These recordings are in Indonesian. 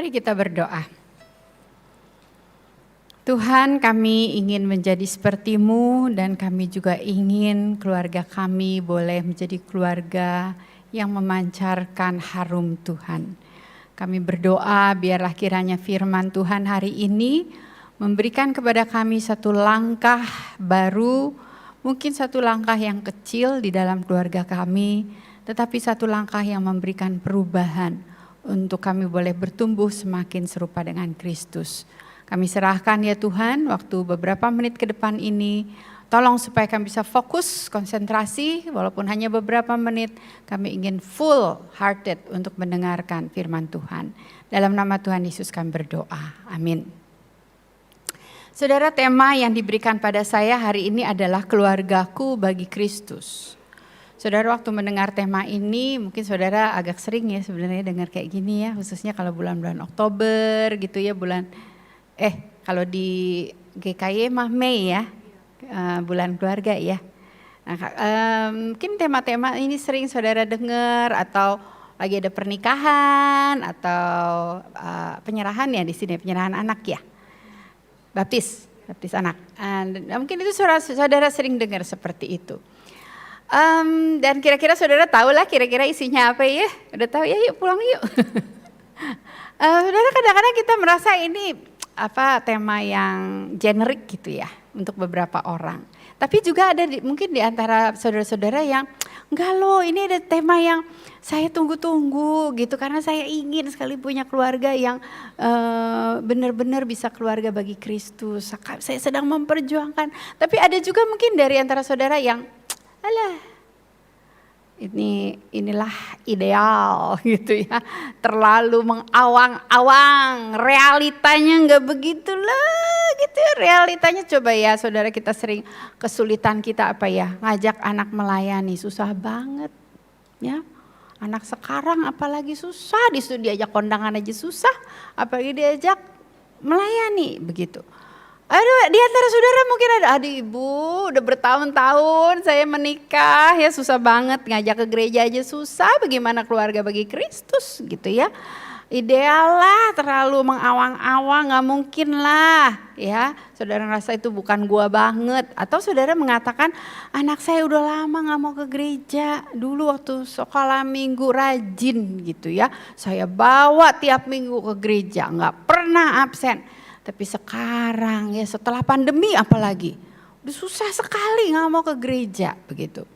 Mari kita berdoa. Tuhan, kami ingin menjadi seperti-Mu dan kami juga ingin keluarga kami boleh menjadi keluarga yang memancarkan harum Tuhan. Kami berdoa biarlah kiranya firman Tuhan hari ini memberikan kepada kami satu langkah baru, mungkin satu langkah yang kecil di dalam keluarga kami, tetapi satu langkah yang memberikan perubahan untuk kami boleh bertumbuh semakin serupa dengan Kristus. Kami serahkan ya Tuhan waktu beberapa menit ke depan ini, tolong supaya kami bisa fokus, konsentrasi, walaupun hanya beberapa menit, kami ingin full hearted untuk mendengarkan firman Tuhan. Dalam nama Tuhan Yesus kami berdoa, amin. Saudara, tema yang diberikan pada saya hari ini adalah keluargaku bagi Kristus. Saudara, waktu mendengar tema ini, mungkin saudara agak sering ya sebenarnya dengar kayak gini ya, khususnya kalau bulan-bulan Oktober gitu ya, kalau di GKY mah Mei ya, bulan keluarga ya. Nah, mungkin tema-tema ini sering saudara dengar atau lagi ada pernikahan atau penyerahan ya di sini, penyerahan anak ya, baptis anak. Mungkin itu saudara sering dengar seperti itu. Dan kira-kira saudara tahu lah kira-kira isinya apa ya? Udah tahu ya, yuk pulang yuk. Saudara, kadang-kadang kita merasa ini tema yang generik gitu ya untuk beberapa orang. Tapi juga ada mungkin di antara saudara-saudara yang enggak loh, ini ada tema yang saya tunggu-tunggu gitu karena saya ingin sekali punya keluarga yang benar-benar bisa keluarga bagi Kristus. Saya sedang memperjuangkan. Tapi ada juga mungkin dari antara saudara yang inilah ideal gitu ya, terlalu mengawang-awang, realitanya nggak begitulah gitu ya, realitanya coba ya saudara, kita sering kesulitan kita ngajak anak melayani, susah banget ya, anak sekarang apalagi susah, diajak kondangan aja susah, apalagi diajak melayani begitu. Aduh, di antara saudara mungkin ada, aduh ibu udah bertahun-tahun saya menikah ya, susah banget ngajak ke gereja aja susah, bagaimana keluarga bagi Kristus gitu ya. Ideal lah, terlalu mengawang-awang, gak mungkin lah ya. Saudara ngerasa itu bukan gua banget. Atau saudara mengatakan anak saya udah lama gak mau ke gereja. Dulu waktu sekolah minggu rajin gitu ya, saya bawa tiap minggu ke gereja, gak pernah absen. Tapi sekarang ya setelah pandemi apalagi udah susah sekali nggak mau ke gereja begitu.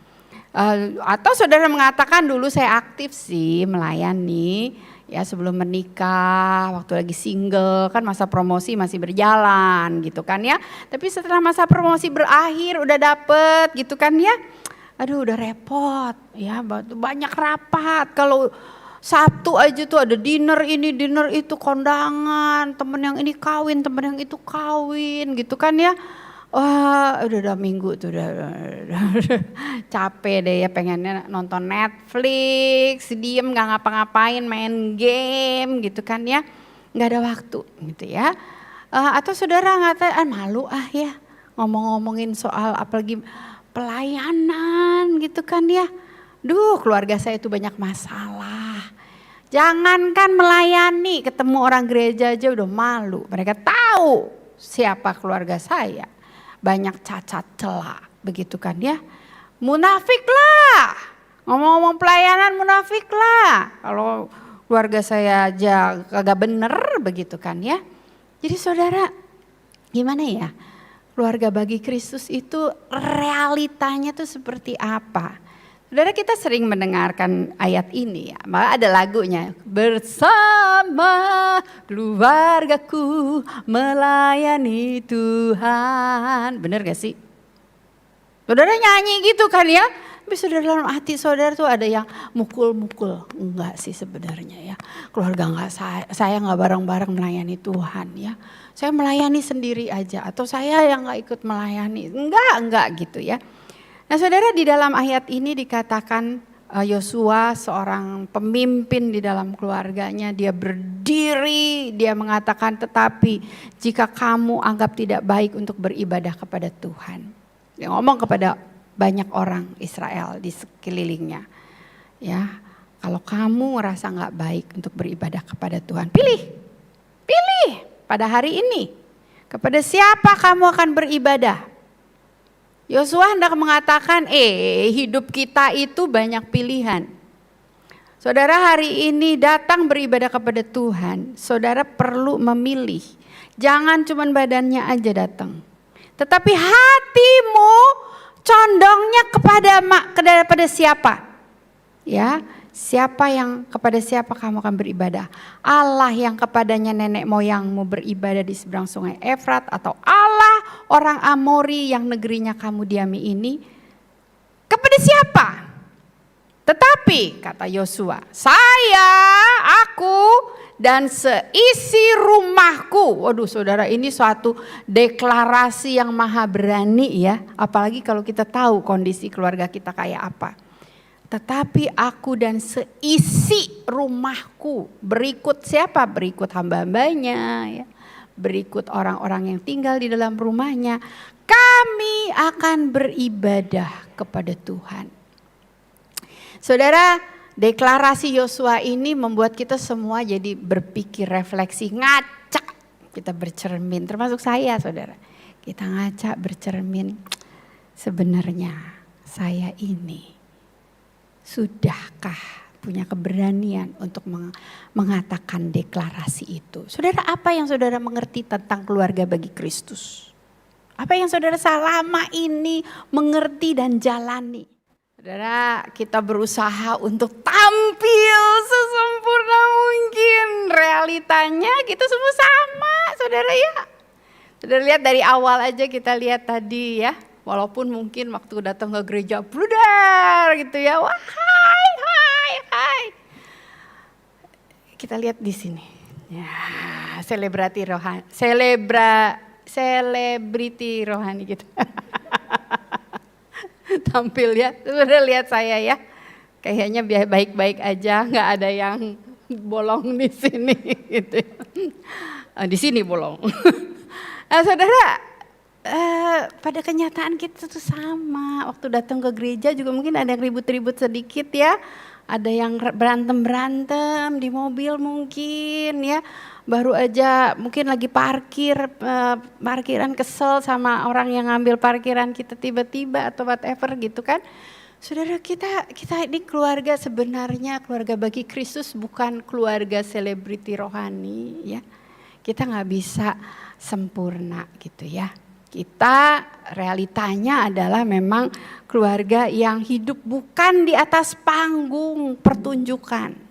Atau saudara mengatakan dulu saya aktif sih melayani ya sebelum menikah, waktu lagi single kan masa promosi masih berjalan gitu kan ya. Tapi setelah masa promosi berakhir udah dapet gitu kan ya. Aduh udah repot ya, banyak rapat, kalau Sabtu aja tuh ada dinner ini, dinner itu, kondangan, temen yang ini kawin, temen yang itu kawin gitu kan ya. Wah udah minggu tuh udah capek deh ya, pengennya nonton Netflix, diem gak ngapa-ngapain, main game gitu kan ya. Gak ada waktu gitu ya. Atau saudara ngatain malu ya ngomongin soal apalagi pelayanan gitu kan ya. Duh keluarga saya itu banyak masalah. Jangankan melayani, ketemu orang gereja aja udah malu. Mereka tahu siapa keluarga saya. Banyak cacat celah, begitu kan ya. Munafik lah, ngomong-ngomong pelayanan munafik lah. Kalau keluarga saya aja kagak bener begitu kan ya. Jadi saudara gimana ya, keluarga bagi Kristus itu realitanya tuh seperti apa? Saudara, kita sering mendengarkan ayat ini ya, malah ada lagunya. Bersama keluargaku melayani Tuhan. Bener gak sih? Saudara nyanyi gitu kan ya. Tapi saudara dalam hati saudara tuh ada yang mukul-mukul. Enggak sih sebenarnya ya. Keluarga saya gak bareng-bareng melayani Tuhan ya. Saya melayani sendiri aja, atau saya yang gak ikut melayani. Enggak gitu ya. Nah saudara, di dalam ayat ini dikatakan Yosua seorang pemimpin di dalam keluarganya, dia berdiri, dia mengatakan tetapi jika kamu anggap tidak baik untuk beribadah kepada Tuhan. Dia ngomong kepada banyak orang Israel di sekelilingnya. Ya, kalau kamu ngerasa gak baik untuk beribadah kepada Tuhan, pilih pada hari ini. Kepada siapa kamu akan beribadah? Yosua hendak mengatakan, hidup kita itu banyak pilihan. Saudara hari ini datang beribadah kepada Tuhan, saudara perlu memilih. Jangan cuma badannya aja datang. Tetapi hatimu condongnya kepada siapa? Ya, kepada siapa kamu akan beribadah? Allah yang kepadanya nenek moyangmu beribadah di seberang sungai Efrat, atau Allah orang Amori yang negerinya kamu diami ini? Kepada siapa? Tetapi kata Yosua, aku dan seisi rumahku. Waduh saudara, ini suatu deklarasi yang maha berani ya. Apalagi kalau kita tahu kondisi keluarga kita kayak apa. Tetapi aku dan seisi rumahku. Berikut siapa? Berikut hamba-hambanya ya. Berikut orang-orang yang tinggal di dalam rumahnya. Kami akan beribadah kepada Tuhan. Saudara, deklarasi Yosua ini membuat kita semua jadi berpikir, refleksi, ngaca. Kita bercermin, termasuk saya saudara. Kita ngaca, bercermin. Sebenarnya saya ini sudahkah punya keberanian untuk mengatakan deklarasi itu? Saudara, apa yang saudara mengerti tentang keluarga bagi Kristus? Apa yang saudara selama ini mengerti dan jalani? Saudara, kita berusaha untuk tampil sesempurna mungkin. Realitanya kita semua sama, saudara ya. Saudara lihat dari awal aja, kita lihat tadi ya. Walaupun mungkin waktu datang ke gereja bruder gitu ya. Wah, hai. Kita lihat di sini. Ya, selebriti rohani gitu. Tampil ya, sudah lihat saya ya, kayaknya baik-baik aja, nggak ada yang bolong di sini gitu. Di sini bolong. Nah, saudara, pada kenyataan kita tuh sama. Waktu datang ke gereja juga mungkin ada yang ribut-ribut sedikit ya, ada yang berantem di mobil mungkin ya. Baru aja mungkin lagi parkiran kesel sama orang yang ngambil parkiran kita tiba-tiba atau whatever gitu kan. Saudara, kita ini keluarga, sebenarnya keluarga bagi Kristus bukan keluarga selebriti rohani ya. Kita nggak bisa sempurna gitu ya. Kita realitanya adalah memang keluarga yang hidup bukan di atas panggung pertunjukan.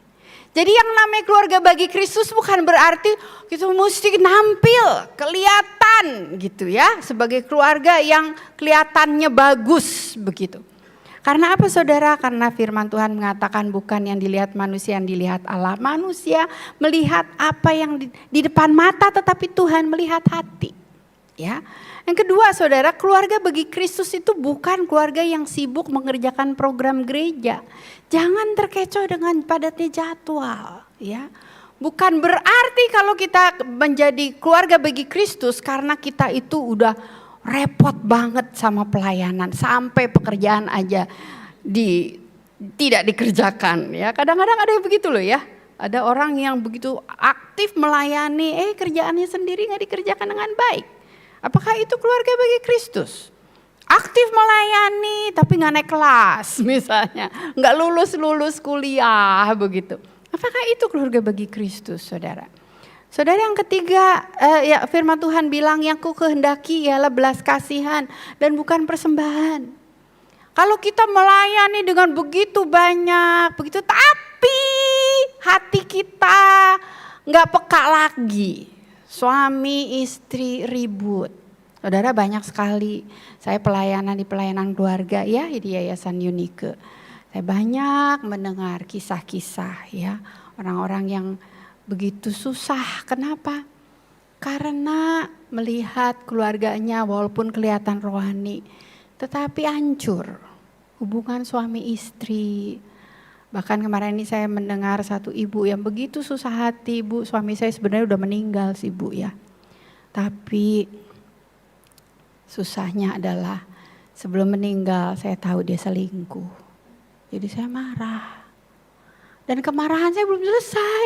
Jadi yang namanya keluarga bagi Kristus bukan berarti kita mesti nampil, kelihatan gitu ya. Sebagai keluarga yang kelihatannya bagus begitu. Karena apa saudara? Karena firman Tuhan mengatakan bukan yang dilihat manusia, yang dilihat Allah. Manusia melihat apa yang di depan mata, tetapi Tuhan melihat hati. Ya. Yang kedua saudara, keluarga bagi Kristus itu bukan keluarga yang sibuk mengerjakan program gereja. Jangan terkecoh dengan padatnya jadwal ya. Bukan berarti kalau kita menjadi keluarga bagi Kristus karena kita itu udah repot banget sama pelayanan. Sampai pekerjaan aja tidak dikerjakan ya. Kadang-kadang ada yang begitu loh ya. Ada orang yang begitu aktif melayani, kerjaannya sendiri gak dikerjakan dengan baik. Apakah itu keluarga bagi Kristus? Aktif melayani tapi gak naik kelas misalnya. Gak lulus kuliah begitu. Apakah itu keluarga bagi Kristus saudara? Saudara, yang ketiga ya firman Tuhan bilang yang ku kehendaki ialah belas kasihan dan bukan persembahan. Kalau kita melayani dengan begitu banyak, begitu tapi hati kita gak peka lagi. Suami istri ribut. Saudara, banyak sekali saya di pelayanan keluarga ya di Yayasan Unike. Saya banyak mendengar kisah-kisah ya orang-orang yang begitu susah. Kenapa? Karena melihat keluarganya walaupun kelihatan rohani tetapi hancur. Hubungan suami istri. Bahkan kemarin ini saya mendengar satu ibu yang begitu susah hati. Bu, suami saya sebenarnya udah meninggal sih bu ya. Tapi susahnya adalah sebelum meninggal saya tahu dia selingkuh. Jadi saya marah. Dan kemarahan saya belum selesai.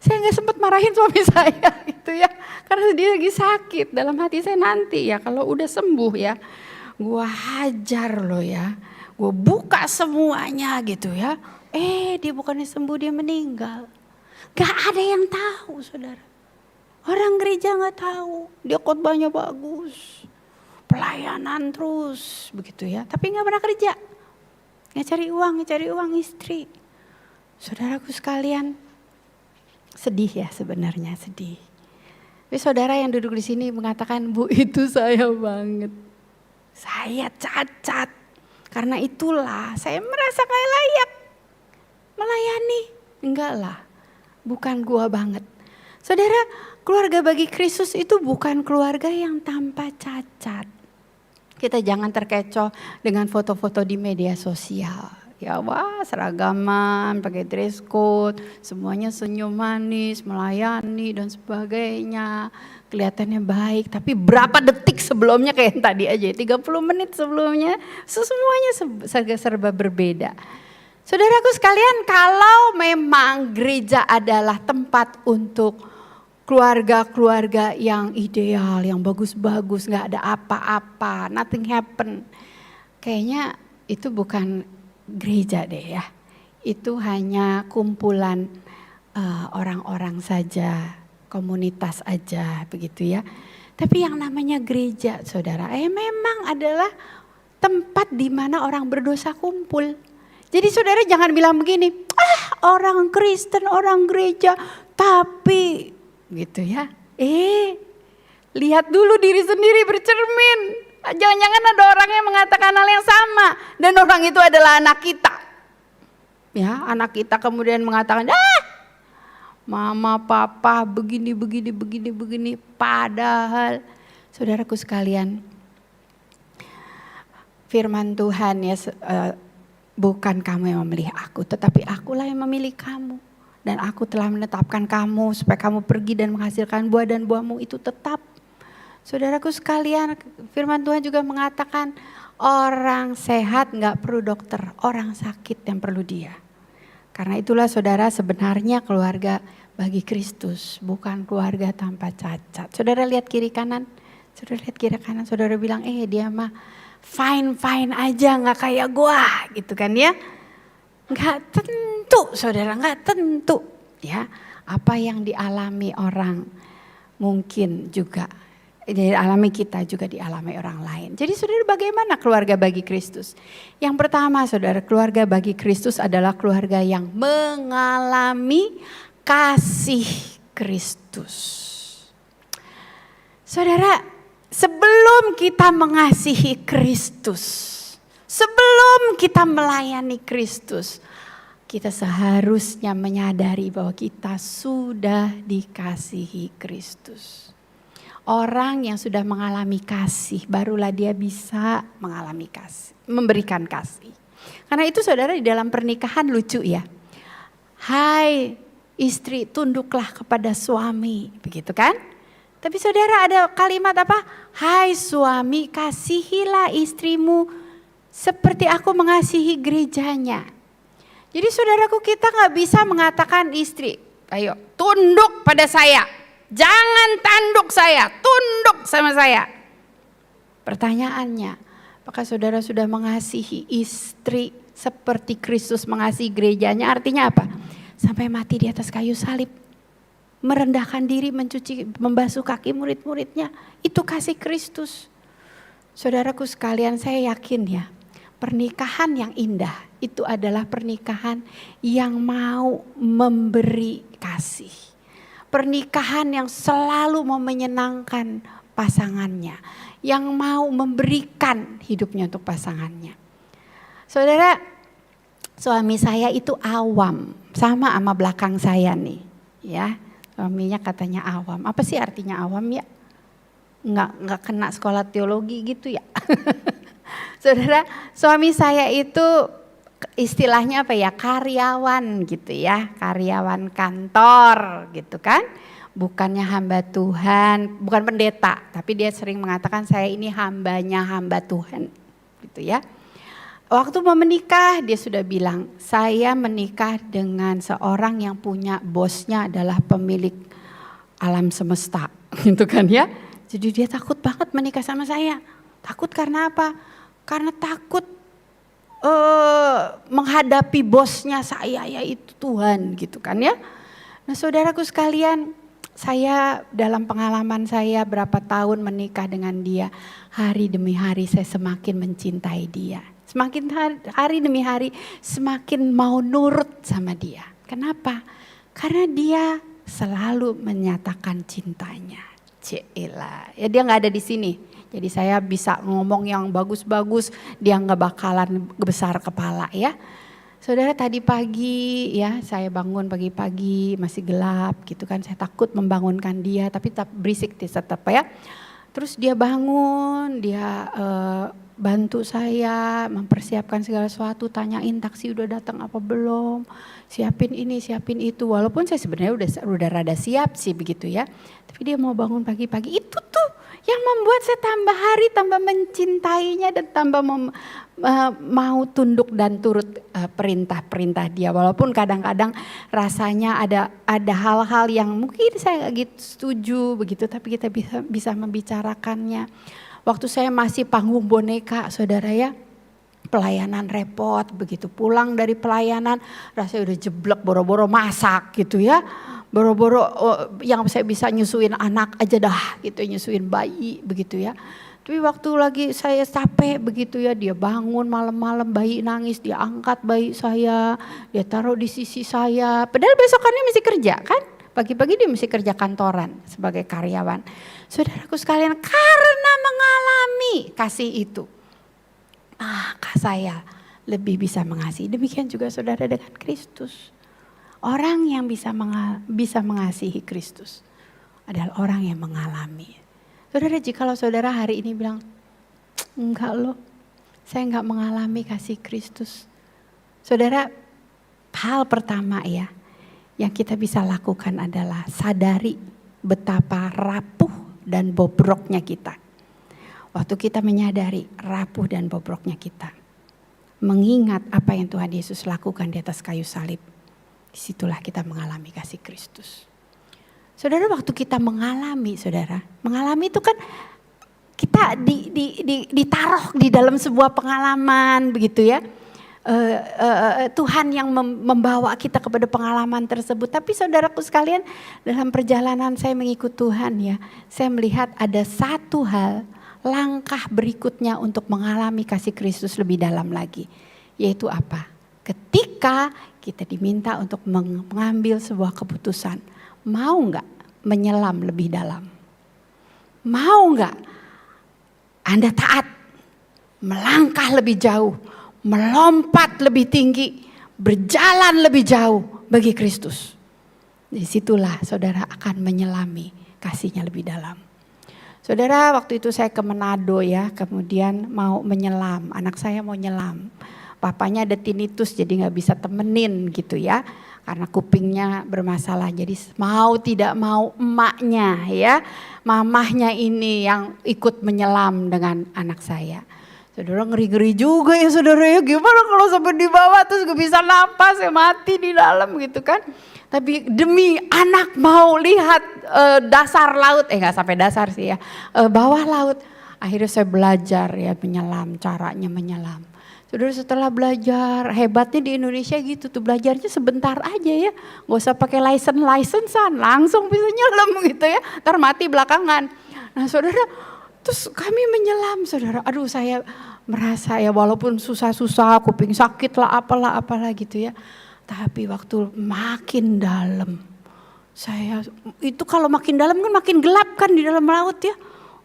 Saya nggak sempat marahin suami saya gitu ya, karena dia lagi sakit. Dalam hati saya nanti ya kalau udah sembuh ya, gue hajar lo ya, gue buka semuanya gitu ya. Dia bukannya sembuh, dia meninggal. Gak ada yang tahu saudara. Orang gereja gak tahu, dia khotbahnya bagus, pelayanan terus begitu ya. Tapi gak pernah kerja, gak cari uang istri. Saudaraku sekalian, sedih ya sebenarnya, sedih. Tapi saudara yang duduk di sini mengatakan, Bu itu saya banget. Saya cacat, karena itulah saya merasa kayak layak melayani. Enggak lah, bukan gua banget. Saudara, keluarga bagi Kristus itu bukan keluarga yang tanpa cacat. Kita jangan terkecoh dengan foto-foto di media sosial. Ya wah, seragaman, pakai dress code, semuanya senyum manis, melayani dan sebagainya. Kelihatannya baik, tapi berapa detik sebelumnya kayak tadi aja, 30 menit sebelumnya, semuanya serba berbeda. Saudaraku sekalian, kalau memang gereja adalah tempat untuk keluarga-keluarga yang ideal, yang bagus-bagus, gak ada apa-apa, nothing happen. Kayaknya itu bukan gereja deh ya. Itu hanya kumpulan orang-orang saja, komunitas aja begitu ya. Tapi yang namanya gereja saudara, memang adalah tempat di mana orang berdosa kumpul. Jadi saudara jangan bilang begini, orang Kristen, orang gereja, tapi gitu ya. Lihat dulu diri sendiri, bercermin. Jangan-jangan ada orang yang mengatakan hal yang sama dan orang itu adalah anak kita. Ya, anak kita kemudian mengatakan, mama, papa begini. Padahal saudaraku sekalian, firman Tuhan ya, bukan kamu yang memilih aku, tetapi akulah yang memilih kamu. Dan aku telah menetapkan kamu supaya kamu pergi dan menghasilkan buah dan buahmu itu tetap. Saudaraku sekalian, firman Tuhan juga mengatakan orang sehat gak perlu dokter, orang sakit yang perlu dia. Karena itulah saudara sebenarnya keluarga bagi Kristus bukan keluarga tanpa cacat. Saudara lihat kiri kanan, saudara bilang dia mah fine aja gak kayak gua gitu kan ya. Gak tentu saudara, gak tentu ya. Apa yang dialami orang mungkin juga dialami kita juga dialami orang lain. Jadi saudara bagaimana keluarga bagi Kristus? Yang pertama saudara, keluarga bagi Kristus adalah keluarga yang mengalami kasih Kristus. Saudara, sebelum kita mengasihi Kristus, sebelum kita melayani Kristus, kita seharusnya menyadari bahwa kita sudah dikasihi Kristus. Orang yang sudah mengalami kasih, barulah dia bisa mengalami kasih, memberikan kasih. Karena itu saudara di dalam pernikahan lucu ya. Hai istri, tunduklah kepada suami, begitu kan? Tapi saudara ada kalimat apa? Hai suami, kasihilah istrimu seperti aku mengasihi gerejanya. Jadi saudaraku, kita gak bisa mengatakan istri, ayo tunduk pada saya. Jangan tanduk saya, tunduk sama saya. Pertanyaannya, apakah saudara sudah mengasihi istri seperti Kristus mengasihi gerejanya? Artinya apa? Sampai mati di atas kayu salib. Merendahkan diri, membasuh kaki murid-muridnya. Itu kasih Kristus. Saudaraku sekalian, saya yakin ya, pernikahan yang indah itu adalah pernikahan yang mau memberi kasih. Pernikahan yang selalu mau menyenangkan pasangannya, yang mau memberikan hidupnya untuk pasangannya. Saudara, suami saya itu awam, sama belakang saya nih, ya. Suaminya katanya awam. Apa sih artinya awam ya? Nggak kena sekolah teologi gitu ya. Saudara, suami saya itu istilahnya apa ya, karyawan gitu ya, karyawan kantor gitu kan. Bukannya hamba Tuhan, bukan pendeta, tapi dia sering mengatakan saya ini hambanya hamba Tuhan gitu ya. Waktu mau menikah dia sudah bilang, saya menikah dengan seorang yang punya bosnya adalah pemilik alam semesta, gitu kan ya. Jadi dia takut banget menikah sama saya. Takut karena apa? Karena takut menghadapi bosnya saya, yaitu Tuhan, gitu kan ya. Nah saudaraku sekalian, saya dalam pengalaman saya berapa tahun menikah dengan dia, hari demi hari saya semakin mencintai dia. Semakin hari demi hari semakin mau nurut sama dia. Kenapa? Karena dia selalu menyatakan cintanya. Cielah, ya dia nggak ada di sini. Jadi saya bisa ngomong yang bagus-bagus, dia nggak bakalan besar kepala ya. Saudara tadi pagi ya saya bangun pagi-pagi masih gelap gitu kan. Saya takut membangunkan dia tapi tetap berisik tetap ya. Terus dia bangun, dia bantu saya mempersiapkan segala sesuatu, tanyain taksi udah datang apa belum, siapin ini, siapin itu. Walaupun saya sebenarnya udah rada siap sih begitu ya. Tapi dia mau bangun pagi-pagi, itu tuh yang membuat saya tambah hari tambah mencintainya dan tambah mau tunduk dan turut perintah-perintah dia. Walaupun kadang-kadang rasanya ada hal-hal yang mungkin saya gak gitu setuju begitu, tapi kita bisa membicarakannya. Waktu saya masih panggung boneka saudara ya, pelayanan repot begitu, pulang dari pelayanan rasanya udah jeblok, boro-boro masak gitu ya. Boro-boro yang saya bisa nyusuin anak aja dah gitu, nyusuin bayi begitu ya. Tapi waktu lagi saya capek begitu ya, dia bangun malam-malam bayi nangis, dia angkat bayi saya, dia taruh di sisi saya. Padahal besokannya mesti kerja kan, pagi-pagi dia mesti kerja kantoran sebagai karyawan. Saudaraku sekalian, karena mengalami kasih itu, maka saya lebih bisa mengasihi. Demikian juga saudara dengan Kristus. Orang yang bisa mengasihi Kristus adalah orang yang mengalami. Saudara, jikalau saudara hari ini bilang, enggak loh, saya enggak mengalami kasih Kristus. Saudara, hal pertama ya, yang kita bisa lakukan adalah sadari betapa rapuh dan bobroknya kita. Waktu kita menyadari rapuh dan bobroknya kita, mengingat apa yang Tuhan Yesus lakukan di atas kayu salib, disitulah kita mengalami kasih Kristus. Saudara, waktu kita mengalami, saudara, mengalami itu kan kita ditaruh di dalam sebuah pengalaman begitu ya. Tuhan yang membawa kita kepada pengalaman tersebut. Tapi saudaraku sekalian, dalam perjalanan saya mengikut Tuhan ya, saya melihat ada satu hal, langkah berikutnya untuk mengalami kasih Kristus lebih dalam lagi. Yaitu apa? Ketika kita diminta untuk mengambil sebuah keputusan, mau enggak menyelam lebih dalam? Mau enggak Anda taat, melangkah lebih jauh, melompat lebih tinggi, berjalan lebih jauh bagi Kristus? Disitulah saudara akan menyelami kasihnya lebih dalam. Saudara, waktu itu saya ke Manado ya, kemudian mau menyelam, anak saya mau nyelam. Papanya ada tinnitus jadi gak bisa temenin gitu ya, karena kupingnya bermasalah. Jadi mau tidak mau emaknya ya, mamahnya ini yang ikut menyelam dengan anak saya. Saudara, ngeri-ngeri juga ya saudara ya, gimana kalau sampai di bawah terus gak bisa napas ya, mati di dalam gitu kan. Tapi demi anak mau lihat dasar laut, gak sampai dasar sih ya, bawah laut. Akhirnya saya belajar ya menyelam, caranya menyelam. Saudara, setelah belajar, hebatnya di Indonesia gitu tuh, belajarnya sebentar aja ya. Gak usah pakai license-an, langsung bisa nyelam gitu ya, ntar mati belakangan. Nah saudara, terus kami menyelam saudara, aduh saya merasa ya walaupun susah-susah, kuping sakit lah apalah gitu ya. Tapi waktu makin dalam, saya itu kalau makin dalam kan makin gelap kan di dalam laut ya.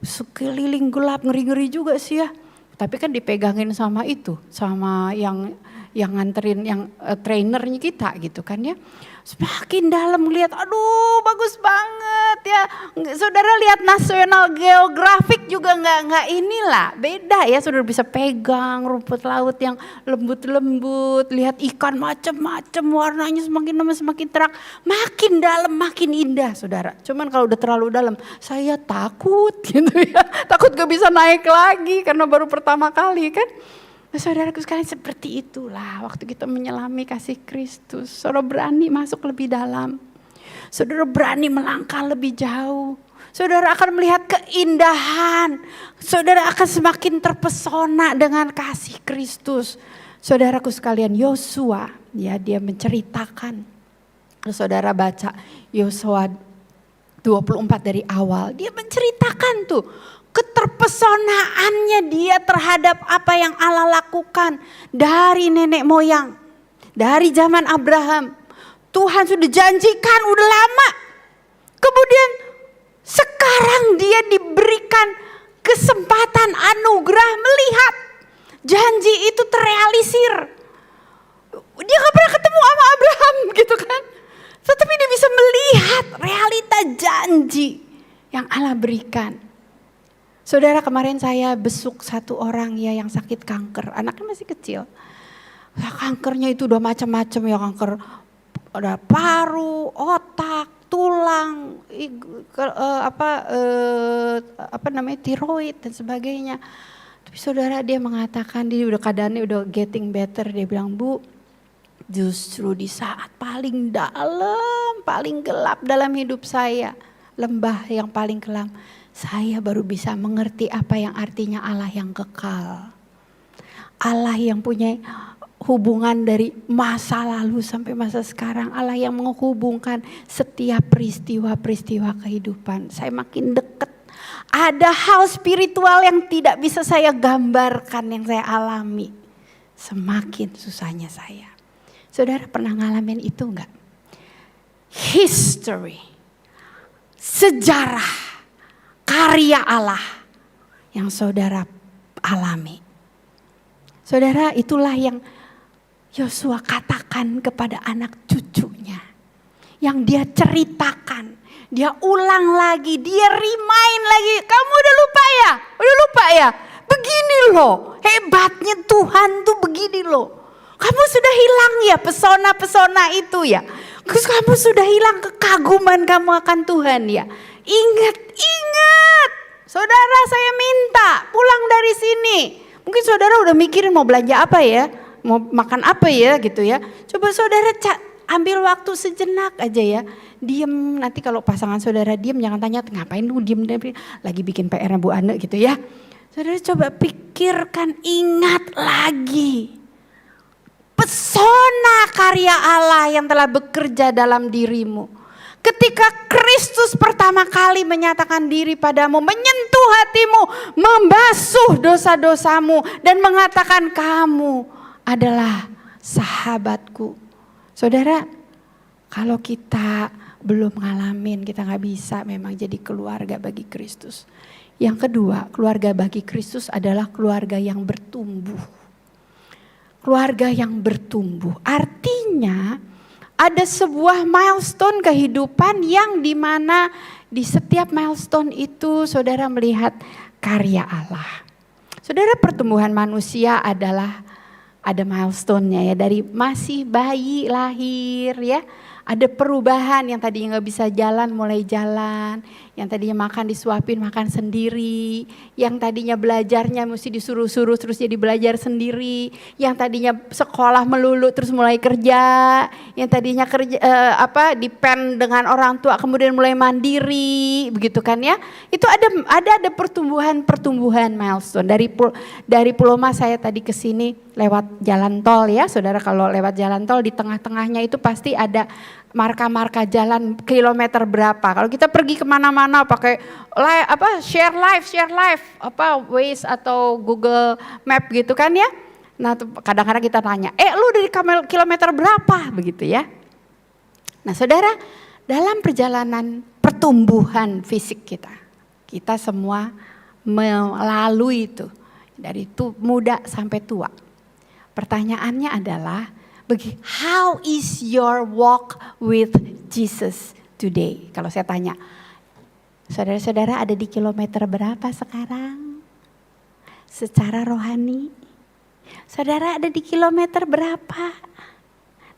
Sekeliling gelap, ngeri-ngeri juga sih ya. Tapi kan dipegangin sama itu, sama yang nganterin, yang trainernya kita gitu kan ya. Semakin dalam lihat, aduh bagus banget ya. Saudara lihat National Geographic juga nggak inilah, beda ya. Saudara bisa pegang rumput laut yang lembut-lembut, lihat ikan macam-macam, warnanya semakin lama semakin terang, makin dalam makin indah saudara. Cuman kalau udah terlalu dalam, saya takut gitu ya, takut gak bisa naik lagi karena baru pertama kali kan. Saudaraku sekalian, seperti itulah waktu kita menyelami kasih Kristus. Saudara berani masuk lebih dalam. Saudara berani melangkah lebih jauh. Saudara akan melihat keindahan. Saudara akan semakin terpesona dengan kasih Kristus. Saudaraku sekalian, Yosua, ya, dia menceritakan. Saudara baca Yosua 24 dari awal. Dia menceritakan tuh keterpesonaannya dia terhadap apa yang Allah lakukan dari nenek moyang, dari zaman Abraham. Tuhan sudah janjikan udah lama. Kemudian sekarang dia diberikan kesempatan anugerah melihat janji itu terrealisir. Dia gak pernah ketemu sama Abraham gitu kan. Tetapi dia bisa melihat realita janji yang Allah berikan. Saudara, kemarin saya besuk satu orang ya yang sakit kanker. Anaknya masih kecil. Kankernya itu udah macam-macam ya, kanker ada paru, otak, tulang, tiroid dan sebagainya. Tapi saudara, dia mengatakan dia udah keadaannya udah getting better. Dia bilang, Bu, justru di saat paling dalam, paling gelap dalam hidup saya, lembah yang paling kelam, saya baru bisa mengerti apa yang artinya Allah yang kekal. Allah yang punya hubungan dari masa lalu sampai masa sekarang. Allah yang menghubungkan setiap peristiwa-peristiwa kehidupan. Saya makin dekat. Ada hal spiritual yang tidak bisa saya gambarkan yang saya alami. Semakin susahnya saya. Saudara pernah ngalamin itu enggak? History, sejarah, karya Allah yang saudara alami. Saudara, itulah yang Yosua katakan kepada anak cucunya. Yang dia ceritakan, dia ulang lagi, dia remind lagi. Kamu udah lupa ya? Udah lupa ya? Begini loh, hebatnya Tuhan tuh begini loh. Kamu sudah hilang ya pesona-pesona itu ya. Kamu sudah hilang kekaguman kamu akan Tuhan ya. Ingat. Saudara, saya minta pulang dari sini. Mungkin saudara udah mikirin mau belanja apa ya. Mau makan apa ya gitu ya. Coba saudara ambil waktu sejenak aja ya. Diem, nanti kalau pasangan saudara diem jangan tanya ngapain lu diem. Lagi bikin PR-nya Bu Ane gitu ya. Saudara coba pikirkan, ingat lagi. Pesona karya Allah yang telah bekerja dalam dirimu. Ketika Kristus pertama kali menyatakan diri padamu, menyentuh hatimu, membasuh dosa-dosamu dan mengatakan kamu adalah sahabatku. Saudara, kalau kita belum ngalamin, kita gak bisa memang jadi keluarga bagi Kristus. Yang kedua, keluarga bagi Kristus adalah keluarga yang bertumbuh. Keluarga yang bertumbuh, artinya ada sebuah milestone kehidupan yang dimana di setiap milestone itu saudara melihat karya Allah. Saudara, pertumbuhan manusia adalah ada milestone-nya ya, dari masih bayi lahir ya. Ada perubahan, yang tadinya gak bisa jalan mulai jalan, yang tadinya makan disuapin makan sendiri, yang tadinya belajarnya mesti disuruh-suruh terus jadi belajar sendiri, yang tadinya sekolah melulu terus mulai kerja, yang tadinya kerja depend dengan orang tua kemudian mulai mandiri, begitu kan ya. Itu ada pertumbuhan milestone. Dari Pulau Mas saya tadi ke sini lewat jalan tol ya. Saudara, kalau lewat jalan tol di tengah-tengahnya itu pasti ada marka-marka jalan kilometer berapa. Kalau kita pergi kemana-mana pakai share live Waze atau Google Map gitu kan ya. Nah kadang-kadang kita tanya, lu dari kilometer berapa begitu ya. Nah saudara, dalam perjalanan pertumbuhan fisik kita semua melalui itu dari muda sampai tua. Pertanyaannya adalah, how is your walk with Jesus today? Kalau saya tanya, saudara-saudara ada di kilometer berapa sekarang? Secara rohani. Saudara ada di kilometer berapa?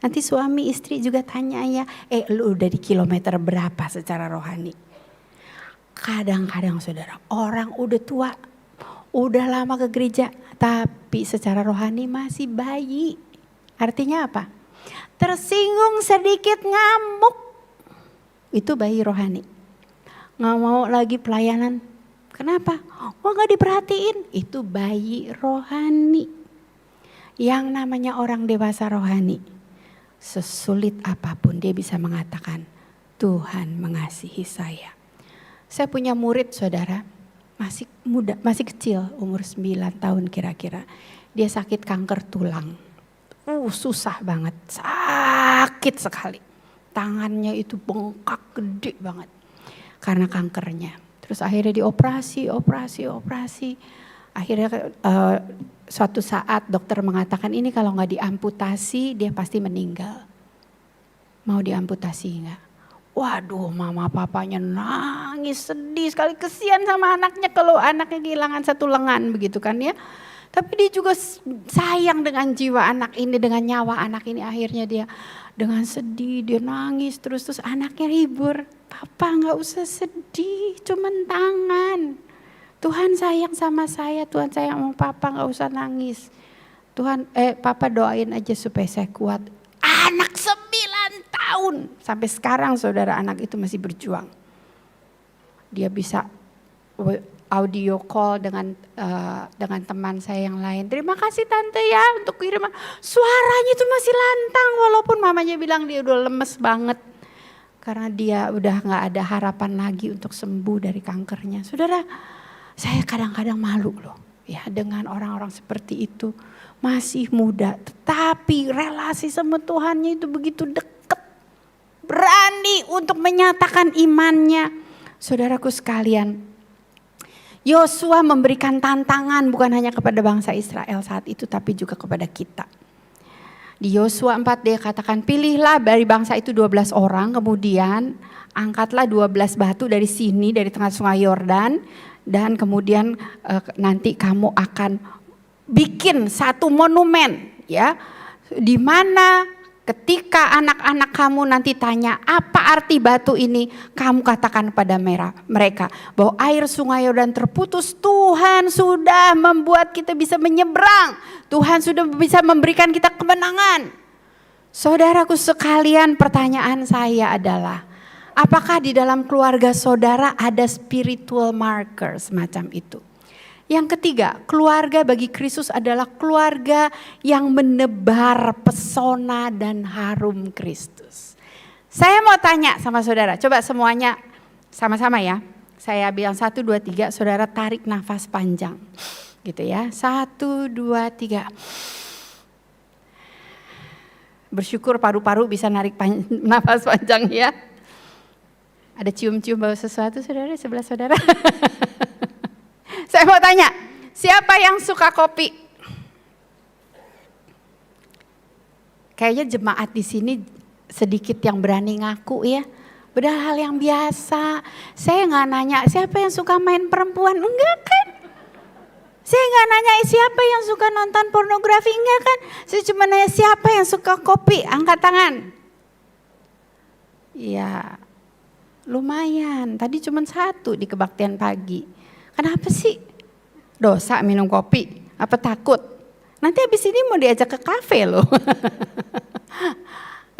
Nanti suami istri juga tanya ya, lu udah di kilometer berapa secara rohani? Kadang-kadang saudara, orang udah tua, udah lama ke gereja, tapi secara rohani masih bayi. Artinya apa? Tersinggung sedikit ngamuk, itu bayi rohani. Nggak mau lagi pelayanan, kenapa? Oh nggak diperhatiin, itu bayi rohani. Yang namanya orang dewasa rohani, sesulit apapun dia bisa mengatakan, Tuhan mengasihi saya. Saya punya murid saudara, masih muda, masih kecil, umur 9 tahun kira-kira. Dia sakit kanker tulang. Susah banget, sakit sekali. Tangannya itu bengkak gede banget karena kankernya. Terus akhirnya dioperasi. Akhirnya suatu saat dokter mengatakan ini kalau nggak diamputasi dia pasti meninggal. Mau diamputasi nggak? Waduh, mama papanya nangis sedih sekali, kesian sama anaknya kalau anaknya kehilangan satu lengan begitu kan ya. Tapi dia juga sayang dengan jiwa anak ini, dengan nyawa anak ini. Akhirnya dia dengan sedih, dia nangis terus anaknya hibur. Papa nggak usah sedih, cuman tangan. Tuhan sayang sama saya, Tuhan sayang sama papa, nggak usah nangis. Papa doain aja supaya saya kuat. Anak 9 tahun. Sampai sekarang saudara anak itu masih berjuang. Dia bisa audio call dengan teman saya yang lain. Terima kasih tante ya untuk kiriman. Suaranya itu masih lantang walaupun mamanya bilang dia udah lemes banget. Karena dia udah gak ada harapan lagi untuk sembuh dari kankernya. Saudara, saya kadang-kadang malu loh ya dengan orang-orang seperti itu. Masih muda tetapi relasi sama Tuhannya itu begitu dekat. Berani untuk menyatakan imannya. Saudaraku sekalian, Yosua memberikan tantangan bukan hanya kepada bangsa Israel saat itu tapi juga kepada kita. Di Yosua 4 dia katakan pilihlah dari bangsa itu 12 orang kemudian angkatlah 12 batu dari sini dari tengah sungai Yordan dan kemudian nanti kamu akan bikin satu monumen ya di mana ketika anak-anak kamu nanti tanya apa arti batu ini, kamu katakan pada mereka bahwa air sungai Yordan terputus, Tuhan sudah membuat kita bisa menyeberang, Tuhan sudah bisa memberikan kita kemenangan. Saudaraku sekalian, pertanyaan saya adalah apakah di dalam keluarga saudara ada spiritual marker semacam itu? Yang ketiga, keluarga bagi Kristus adalah keluarga yang menebar pesona dan harum Kristus. Saya mau tanya sama saudara, coba semuanya sama-sama ya. Saya bilang 1, 2, 3, saudara tarik nafas panjang. Gitu ya, 1, 2, 3. Bersyukur paru-paru bisa narik nafas panjang ya. Ada cium-cium bau sesuatu saudara di sebelah saudara. Saya mau tanya, siapa yang suka kopi? Kayaknya jemaat di sini sedikit yang berani ngaku ya. Padahal hal yang biasa. Saya nggak nanya siapa yang suka main perempuan, enggak kan? Saya nggak nanya siapa yang suka nonton pornografi, enggak kan? Saya cuma nanya siapa yang suka kopi, angkat tangan. Ya, lumayan. Tadi cuma 1 di kebaktian pagi. Kenapa sih dosa minum kopi? Apa takut? Nanti habis ini mau diajak ke kafe loh.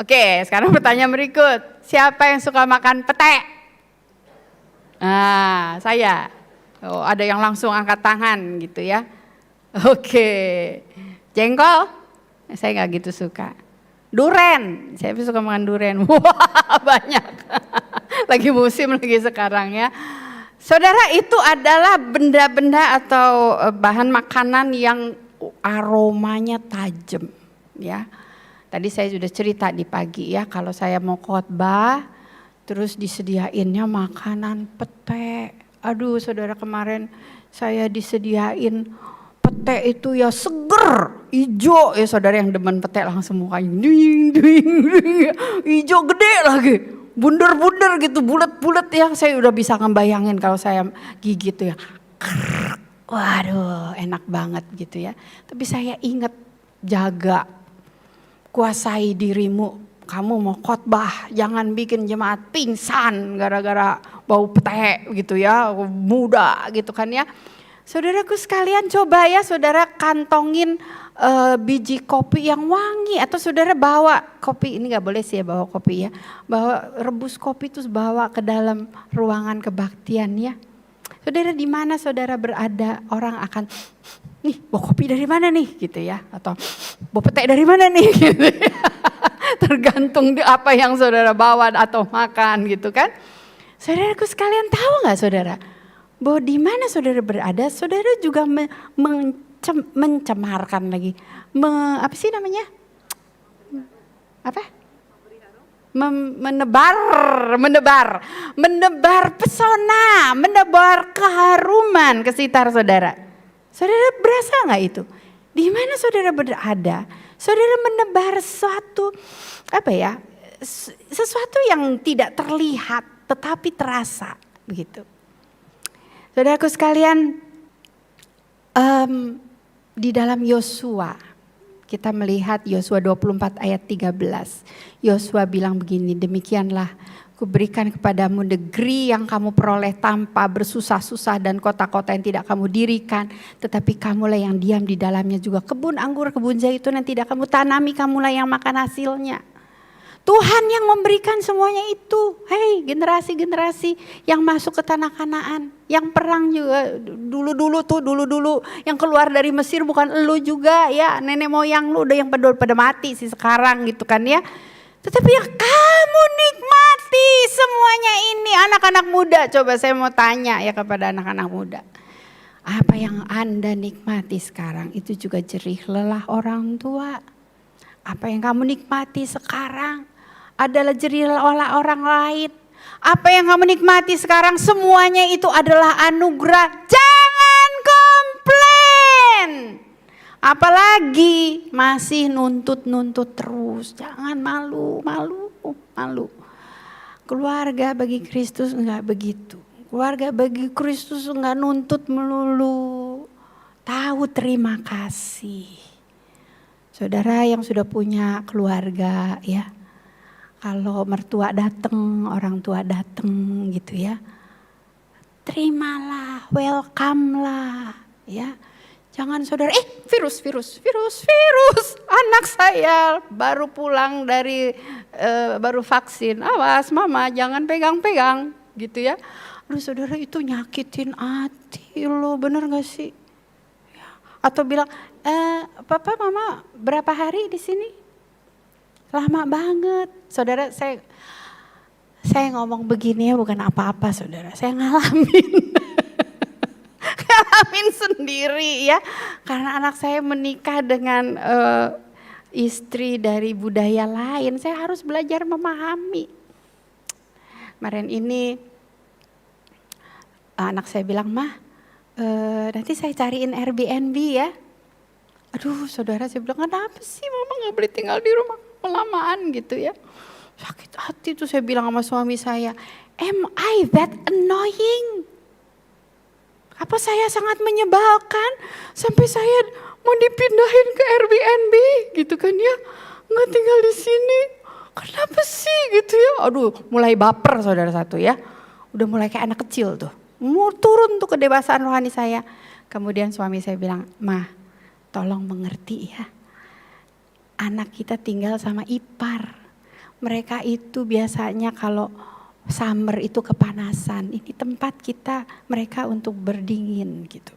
Oke, sekarang pertanyaan berikut. Siapa yang suka makan pete? Nah, saya. Oh, ada yang langsung angkat tangan gitu ya. Oke. Jengkol? Saya nggak gitu suka. Duren, saya suka makan duren. Wah, banyak. Lagi musim lagi sekarang ya. Saudara, itu adalah benda-benda atau bahan makanan yang aromanya tajam ya. Tadi saya sudah cerita di pagi ya, kalau saya mau khotbah terus disediainnya makanan pete. Aduh saudara, kemarin saya disediain pete itu ya seger, hijau ya saudara, yang demen pete langsung mukanya hijau gede lagi. Bunder-bunder gitu, bulat-bulat ya, saya udah bisa ngebayangin kalau saya gigit tuh ya. Waduh, enak banget gitu ya. Tapi saya ingat, jaga, kuasai dirimu. Kamu mau khotbah, jangan bikin jemaat pingsan gara-gara bau pete gitu ya, muda gitu kan ya. Saudaraku sekalian, coba ya saudara kantongin biji kopi yang wangi, atau saudara bawa kopi, ini gak boleh sih ya bawa kopi ya, bawa rebus kopi terus bawa ke dalam ruangan kebaktian ya. Saudara, di mana saudara berada, orang akan, nih bawa kopi dari mana nih gitu ya, atau bawa petek dari mana nih gitu ya. Tergantung apa yang saudara bawa atau makan gitu kan. Saudaraku sekalian, tahu gak saudara, bahwa di mana saudara berada, saudara juga mencemarkan lagi, apa sih namanya? Apa? Menebar pesona, menebar keharuman ke sekitar saudara. Saudara berasa nggak itu? Di mana saudara berada, saudara menebar sesuatu, apa ya? Sesuatu yang tidak terlihat tetapi terasa, begitu. Saudaraku sekalian, di dalam Yosua, kita melihat Yosua 24 ayat 13. Yosua bilang begini, demikianlah kuberikan kepadamu negeri yang kamu peroleh tanpa bersusah-susah dan kota-kota yang tidak kamu dirikan. Tetapi kamulah yang diam di dalamnya, juga kebun anggur, kebun zaitun yang tidak kamu tanami, kamulah yang makan hasilnya. Tuhan yang memberikan semuanya itu. Hei, generasi-generasi yang masuk ke tanah Kanaan, yang perang juga dulu yang keluar dari Mesir, bukan elu juga ya, nenek moyang lu udah yang pada mati sih sekarang gitu kan ya. Tetapi ya kamu nikmati semuanya ini, anak-anak muda. Coba saya mau tanya ya kepada anak-anak muda, apa yang Anda nikmati sekarang itu juga jerih lelah orang tua. Apa yang kamu nikmati sekarang adalah jerih lelah orang lain. Apa yang kamu nikmati sekarang semuanya itu adalah anugerah. Jangan komplain. Apalagi masih nuntut terus. Jangan malu. Keluarga bagi Kristus enggak begitu. Keluarga bagi Kristus enggak nuntut melulu. Tahu terima kasih. Saudara yang sudah punya keluarga ya, kalau mertua datang, orang tua datang gitu ya, terimalah, welcome lah ya. Jangan saudara, virus, anak saya baru pulang dari baru vaksin, awas mama jangan pegang-pegang gitu ya. Aduh saudara, itu nyakitin hati lo, bener gak sih? Atau bilang, papa mama berapa hari di sini? Lama banget. Saudara, saya ngomong begini ya bukan apa-apa saudara. Saya ngalamin. Ngalamin sendiri ya. Karena anak saya menikah dengan istri dari budaya lain. Saya harus belajar memahami. Kemarin ini anak saya bilang, "Mah, nanti saya cariin Airbnb ya." Aduh saudara, saya bilang, kenapa sih mama gak boleh tinggal di rumah kelamaan gitu ya. Sakit hati tuh saya bilang sama suami saya, am I that annoying? Apa saya sangat menyebalkan sampai saya mau dipindahin ke Airbnb gitu kan ya. Gak tinggal di sini, kenapa sih gitu ya. Aduh mulai baper saudara satu ya. Udah mulai kayak anak kecil tuh. Mau turun tuh kedewasaan rohani saya. Kemudian suami saya bilang, "Mah, tolong mengerti ya. Anak kita tinggal sama ipar. Mereka itu biasanya kalau summer itu kepanasan. Ini tempat kita, mereka untuk berdingin gitu."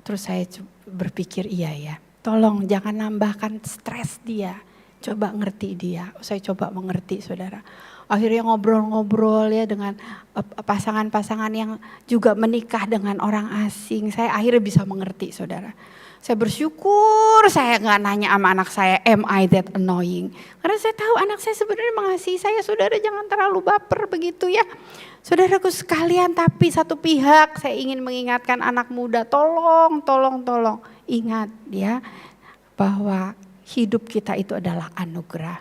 Terus saya berpikir, iya ya. Tolong jangan nambahkan stres dia. Coba ngerti dia. Saya coba mengerti saudara. Akhirnya ngobrol-ngobrol ya dengan pasangan-pasangan yang juga menikah dengan orang asing. Saya akhirnya bisa mengerti saudara. Saya bersyukur saya gak nanya sama anak saya, am I that annoying? Karena saya tahu anak saya sebenarnya mengasihi saya. Saudara, jangan terlalu baper begitu ya. Saudaraku sekalian, tapi satu pihak saya ingin mengingatkan anak muda, tolong ingat ya bahwa hidup kita itu adalah anugerah.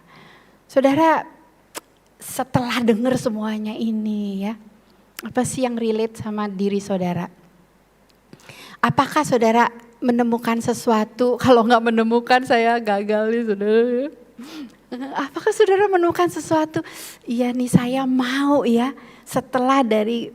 Saudara, setelah dengar semuanya ini ya, apa sih yang relate sama diri saudara? Apakah saudara menemukan sesuatu? Kalau nggak menemukan saya gagal nih saudara. Apakah saudara menemukan sesuatu? Iya nih, saya mau ya setelah dari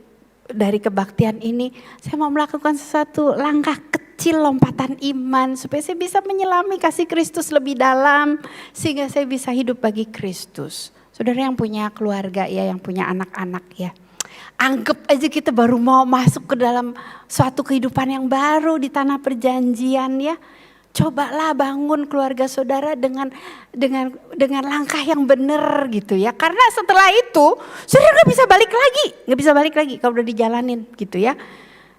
dari kebaktian ini, saya mau melakukan sesuatu langkah kecil lompatan iman supaya saya bisa menyelami kasih Kristus lebih dalam sehingga saya bisa hidup bagi Kristus. Saudara yang punya keluarga ya, yang punya anak-anak ya. Anggap aja kita baru mau masuk ke dalam suatu kehidupan yang baru di tanah perjanjian ya. Cobalah bangun keluarga saudara dengan langkah yang benar gitu ya. Karena setelah itu saudara nggak bisa balik lagi kalau udah dijalanin gitu ya.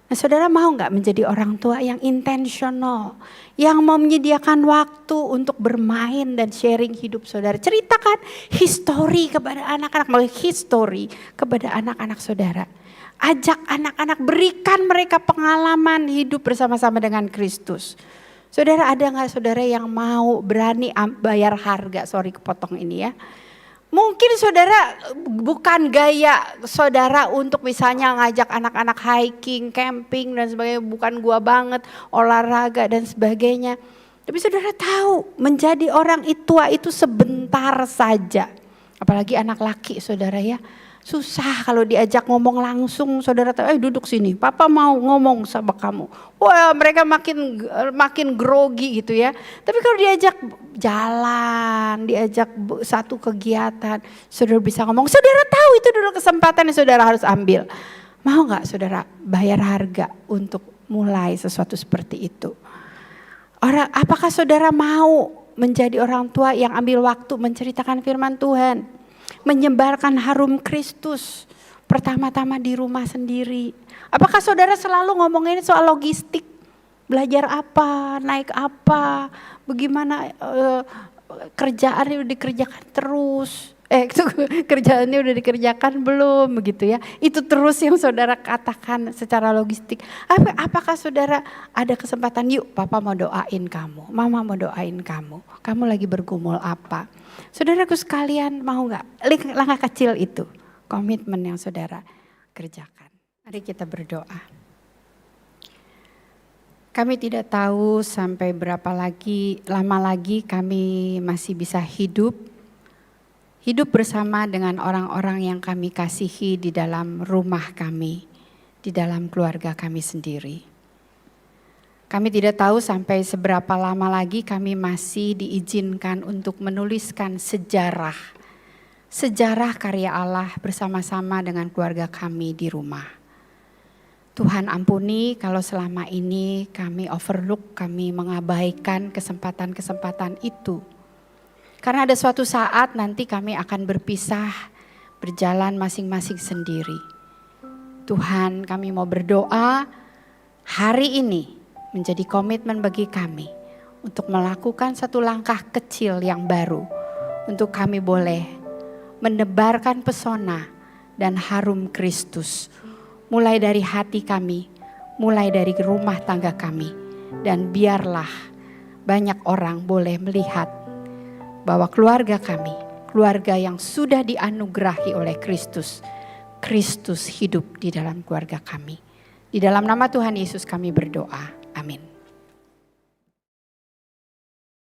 Nah, saudara mau nggak menjadi orang tua yang intentional, yang mau menyediakan waktu untuk bermain dan sharing hidup saudara. Ceritakan history kepada anak-anak, kepada anak-anak saudara. Ajak anak-anak, berikan mereka pengalaman hidup bersama-sama dengan Kristus. Saudara, ada gak saudara yang mau berani bayar harga? Sorry kepotong ini ya. Mungkin saudara bukan gaya saudara untuk misalnya ngajak anak-anak hiking, camping dan sebagainya. Bukan gua banget, olahraga dan sebagainya. Tapi saudara tahu menjadi orang tua itu sebentar saja. Apalagi anak laki saudara ya. Susah kalau diajak ngomong langsung, saudara tahu, duduk sini, papa mau ngomong sama kamu. Wah, mereka makin grogi gitu ya. Tapi kalau diajak jalan, diajak satu kegiatan, saudara bisa ngomong, saudara tahu itu dulu kesempatan yang saudara harus ambil. Mau gak saudara bayar harga untuk mulai sesuatu seperti itu? Apakah saudara mau menjadi orang tua yang ambil waktu menceritakan firman Tuhan? Menyebarkan harum Kristus pertama-tama di rumah sendiri. Apakah saudara selalu ngomongin soal logistik? Belajar apa, naik apa, bagaimana kerjaan udah dikerjakan terus. Kerjaannya udah dikerjakan belum begitu ya. Itu terus yang saudara katakan secara logistik. Apakah saudara ada kesempatan, yuk papa mau doain kamu, mama mau doain kamu. Kamu lagi bergumul apa? Saudaraku sekalian, mau gak langkah kecil itu, komitmen yang saudara kerjakan. Mari kita berdoa. Kami tidak tahu sampai berapa lama lagi kami masih bisa hidup bersama dengan orang-orang yang kami kasihi di dalam rumah kami, di dalam keluarga kami sendiri. Kami tidak tahu sampai seberapa lama lagi kami masih diizinkan untuk menuliskan sejarah karya Allah bersama-sama dengan keluarga kami di rumah. Tuhan ampuni kalau selama ini kami overlook, kami mengabaikan kesempatan-kesempatan itu. Karena ada suatu saat nanti kami akan berpisah, berjalan masing-masing sendiri. Tuhan, kami mau berdoa hari ini menjadi komitmen bagi kami untuk melakukan satu langkah kecil yang baru. Untuk kami boleh menebarkan pesona dan harum Kristus. Mulai dari hati kami, mulai dari rumah tangga kami. Dan biarlah banyak orang boleh melihat bahwa keluarga kami, keluarga yang sudah dianugerahi oleh Kristus, Kristus hidup di dalam keluarga kami. Di dalam nama Tuhan Yesus kami berdoa. Amin.